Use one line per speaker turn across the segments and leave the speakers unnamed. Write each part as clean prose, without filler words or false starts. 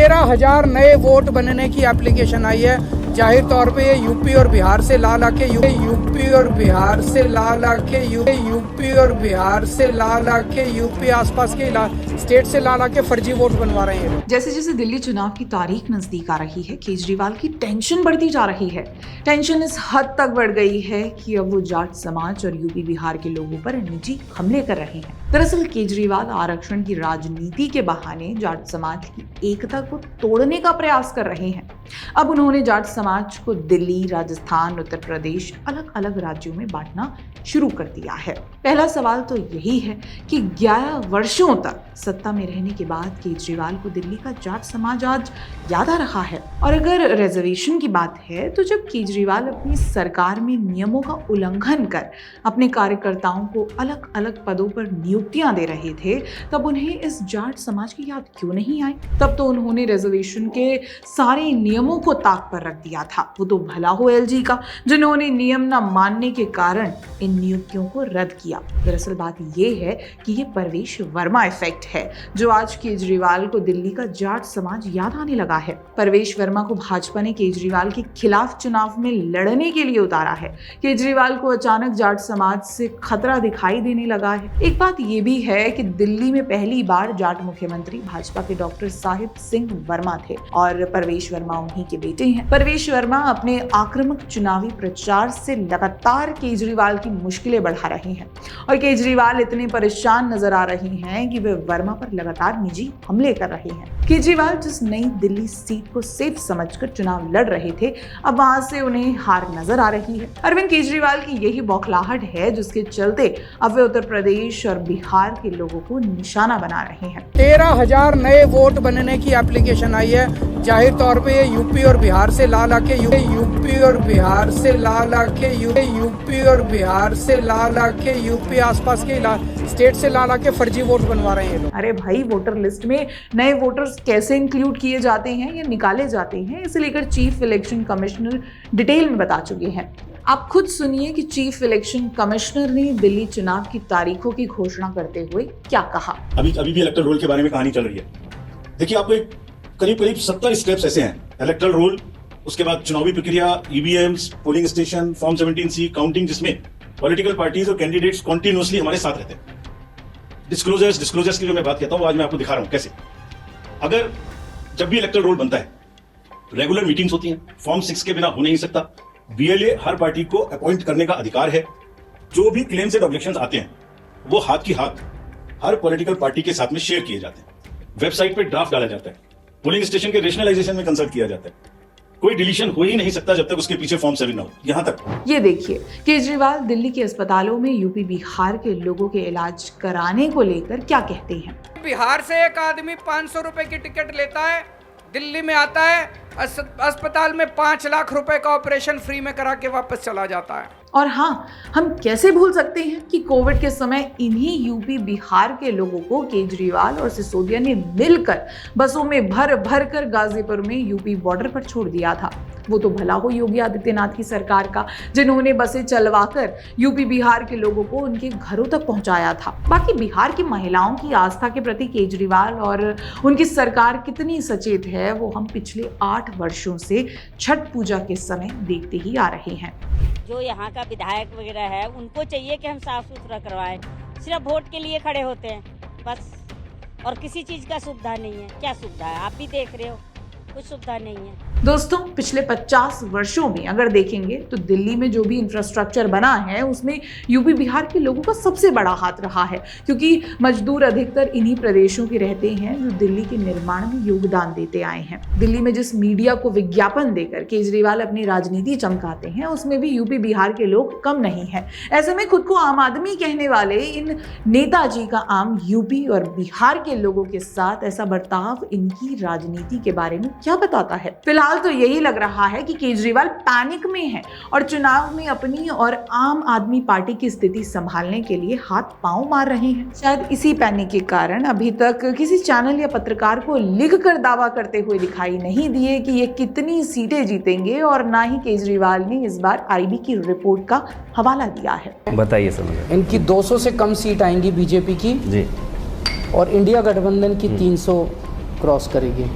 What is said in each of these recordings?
13,000 नए वोट बनने की एप्लीकेशन आई है। जाहिर तौर पे ये यूपी और बिहार से ला ला के यूपी आसपास के स्टेट से ला के फर्जी वोट बनवा रहे हैं।
जैसे जैसे दिल्ली चुनाव की तारीख नजदीक आ रही है, केजरीवाल की टेंशन बढ़ती जा रही है। टेंशन इस हद तक बढ़ गई है कि अब वो जाट समाज और यूपी बिहार के लोगों पर निजी हमले कर रहे हैं। दरअसल केजरीवाल आरक्षण की राजनीति के बहाने जाट समाज की एकता को तोड़ने का प्रयास कर रहे हैं। अब उन्होंने जाट समाज को दिल्ली, राजस्थान, उत्तर प्रदेश अलग अलग राज्यों में बांटना शुरू कर दिया है। पहला सवाल तो यही है कि 11 वर्षों तक सत्ता में रहने के बाद केजरीवाल को दिल्ली का जाट समाज आज याद आ रहा है। और अगर रिजर्वेशन की बात है तो जब केजरीवाल अपनी सरकार में नियमों का उल्लंघन कर अपने कार्यकर्ताओं को अलग अलग पदों पर नियुक्तियां दे रहे थे, तब उन्हें इस जाट समाज की याद क्यों नहीं आई? तब तो उन्होंने रिजर्वेशन के सारे नियमों को ताक पर रख दिया था। वो तो भला हो एलजी का, जिन्होंने नियम न मानने के कारण इन नियुक्तियों को रद्द किया। दरअसल बात ये है कि ये परवेश वर्मा इफेक्ट है, जो आज केजरीवाल को दिल्ली का जाट समाज याद आने लगा है। परवेश वर्मा को भाजपा ने केजरीवाल के खिलाफ चुनाव में लड़ने के लिए उतारा है। केजरीवाल को अचानक जाट समाज से खतरा दिखाई देने लगा है। एक बात ये भी है कि दिल्ली में पहली बार जाट मुख्यमंत्री भाजपा के डॉक्टर साहिब सिंह वर्मा थे और परवेश वर्मा उन्हीं के बेटे हैं। परवेश वर्मा अपने आक्रामक चुनावी प्रचार से लगातार केजरीवाल की मुश्किलें बढ़ा रहे हैं और केजरीवाल इतने परेशान नजर आ रहे हैं कि वे वर्मा पर लगातार निजी हमले कर रहे हैं। केजरीवाल जिस नई दिल्ली सीट को सेफ समझकर चुनाव लड़ रहे थे, अब वहां से उन्हें हार नजर आ रही है। अरविंद केजरीवाल की यही बौखलाहट है जिसके चलते अब वे उत्तर प्रदेश और बिहार के लोगों को निशाना बना रहे हैं।
13,000 नए वोट बनने की एप्लीकेशन आई है। जाहिर तौर पे ये यूपी और बिहार से ला ला के यूपी आसपास के स्टेट से ला के फर्जी वोट बनवा रहे हैं।
अरे भाई, वोटर लिस्ट में नए वोटर्स कैसे इंक्लूड किए जाते हैं या निकाले जाते हैं, इसे लेकर चीफ इलेक्शन कमिश्नर डिटेल में बता चुके हैं। आप खुद सुनिए कि चीफ इलेक्शन कमिश्नर ने दिल्ली चुनाव की तारीखों की घोषणा करते हुए क्या कहा।
अभी भी इलेक्टोरल रोल के बारे में कहानी चल रही है। देखिए, आपको करीब 70 स्टेप्स ऐसे हैं। इलेक्टोरल रोल, उसके बाद चुनावी प्रक्रिया, EVMs, polling station, form 17C, counting, जिसमें पॉलिटिकल पार्टीज और कैंडिडेट्स कॉन्टिन्यूअसली हमारे साथ रहते हैं। डिस्क्लोजर्स की जो मैं बात कहता हूँ, आज मैं आपको दिखा रहा हूँ कैसे। अगर जब भी इलेक्टोरल रोल बनता है, रेगुलर मीटिंग्स होती हैं, फॉर्म 6 के बिना हो नहीं सकता। बीएलए हर पार्टी को अपॉइंट करने का अधिकार है। जो भी क्लेम्स एंड ऑब्जेक्शंस आते हैं, वो हाथ की हाथ हर पॉलिटिकल पार्टी के साथ में शेयर किए जाते हैं। वेबसाइट पे ड्राफ्ट डाला जाता है। पोलिंग स्टेशन के रेशनलाइजेशन में कंसल्ट किया जाता है। कोई डिलीशन हो ही नहीं सकता जब तक उसके पीछे फॉर्म 7 ना हो। यहाँ तक
ये देखिए, केजरीवाल दिल्ली के अस्पतालों में यूपी बिहार के लोगों के इलाज कराने को लेकर क्या कहते हैं।
बिहार से एक आदमी 500 रुपए की टिकट लेता है, दिल्ली में आता है, अस्पताल में 5 लाख रुपए का ऑपरेशन फ्री में करा के वापस चला जाता है।
और हाँ, हम कैसे भूल सकते हैं कि कोविड के समय इन्हीं यूपी बिहार के लोगों को केजरीवाल और सिसोदिया ने मिलकर बसों में भर भर कर गाजीपुर में यूपी बॉर्डर पर छोड़ दिया था। वो तो भला हो योगी आदित्यनाथ की सरकार का, जिन्होंने बसें चलवाकर यूपी बिहार के लोगों को उनके घरों तक पहुंचाया था। बाकी बिहार की महिलाओं की आस्था के प्रति केजरीवाल और उनकी सरकार कितनी सचेत है, वो हम पिछले 8 वर्षों से छठ पूजा के समय देखते ही आ रहे हैं।
जो यहाँ का विधायक वगैरह है, उनको चाहिए कि हम साफ सुथरा करवाएं। सिर्फ वोट के लिए खड़े होते हैं बस, और किसी चीज़ का सुविधा नहीं है। क्या सुविधा है? आप भी देख रहे हो, कुछ सुविधा नहीं है।
दोस्तों, पिछले 50 वर्षों में अगर देखेंगे तो दिल्ली में जो भी इंफ्रास्ट्रक्चर बना है, उसमें यूपी बिहार के लोगों का सबसे बड़ा हाथ रहा है, क्योंकि मजदूर अधिकतर इन्हीं प्रदेशों के रहते हैं जो दिल्ली के निर्माण में योगदान देते आए हैं। दिल्ली में जिस मीडिया को विज्ञापन देकर केजरीवाल अपनी राजनीति चमकाते हैं, उसमें भी यूपी बिहार के लोग कम नहीं है। ऐसे में खुद को आम आदमी कहने वाले इन नेताजी का आम यूपी और बिहार के लोगों के साथ ऐसा बर्ताव इनकी राजनीति के बारे में क्या बताता है। फिलहाल तो यही लग रहा है कि केजरीवाल पैनिक में है और चुनाव में अपनी और आम आदमी पार्टी की स्थिति संभालने के लिए हाथ पांव मार रहे हैं। शायद इसी पैनिक के कारण अभी तक किसी चैनल या पत्रकार को लिखकर दावा करते हुए दिखाई नहीं दिए कि ये कितनी सीटें जीतेंगे, और ना ही केजरीवाल ने इस बार आईबी की रिपोर्ट का हवाला दिया है।
बताइए समझ।
इनकी 200 से कम सीट आएंगी बीजेपी की जी, और इंडिया गठबंधन की 300 क्रॉस करेगी।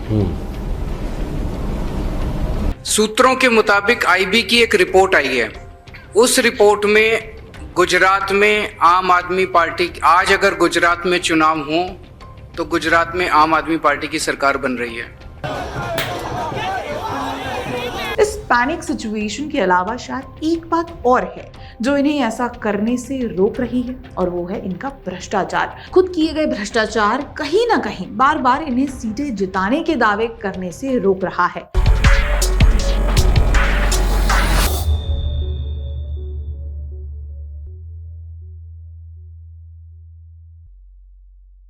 सूत्रों के मुताबिक आईबी की एक रिपोर्ट आई है। उस रिपोर्ट में गुजरात में आम आदमी पार्टी, आज अगर गुजरात में चुनाव हो तो गुजरात में आम आदमी पार्टी की सरकार बन रही है।
इस पैनिक सिचुएशन के अलावा शायद एक बात और है जो इन्हें ऐसा करने से रोक रही है, और वो है इनका भ्रष्टाचार। खुद किए गए भ्रष्टाचार कहीं ना कहीं बार बार इन्हें सीटें जिताने के दावे करने से रोक रहा है।